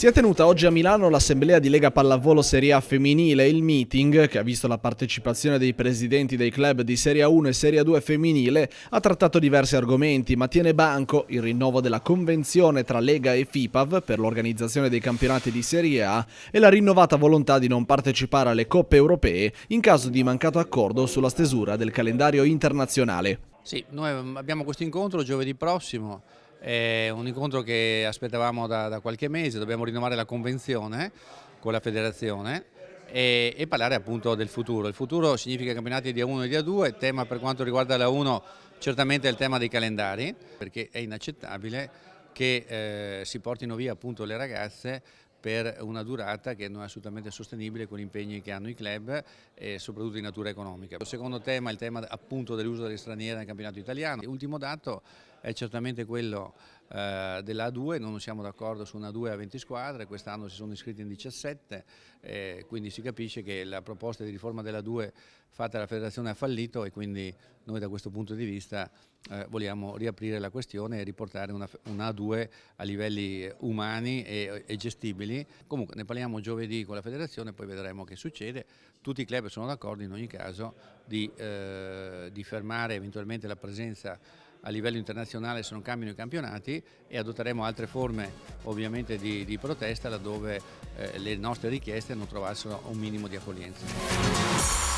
Si è tenuta oggi a Milano l'assemblea di Lega Pallavolo Serie A femminile. Il meeting, che ha visto la partecipazione dei presidenti dei club di Serie A1 e Serie A2 femminile, ha trattato diversi argomenti, ma tiene banco il rinnovo della convenzione tra Lega e FIPAV per l'organizzazione dei campionati di Serie A e la rinnovata volontà di non partecipare alle coppe europee in caso di mancato accordo sulla stesura del calendario internazionale. Sì, noi abbiamo questo incontro giovedì prossimo. È un incontro che aspettavamo da qualche mese, dobbiamo rinnovare la convenzione con la federazione e parlare appunto del futuro. Il futuro significa campionati di A1 e di A2, tema per quanto riguarda la 1 certamente è il tema dei calendari, perché è inaccettabile che si portino via appunto le ragazze per una durata che non è assolutamente sostenibile con gli impegni che hanno i club e soprattutto di natura economica. Il secondo tema è il tema appunto dell'uso delle straniere nel campionato italiano. L'ultimo dato è certamente quello della A2, non siamo d'accordo su una A2 a 20 squadre, quest'anno si sono iscritti in 17, quindi si capisce che la proposta di riforma della A2 fatta dalla federazione ha fallito e quindi noi da questo punto di vista vogliamo riaprire la questione e riportare una A2 a livelli umani e gestibili. Comunque ne parliamo giovedì con la federazione, poi vedremo che succede. Tutti i club sono d'accordo in ogni caso di fermare eventualmente la presenza a livello internazionale se non cambiano i campionati e adotteremo altre forme ovviamente di protesta laddove le nostre richieste non trovassero un minimo di accoglienza.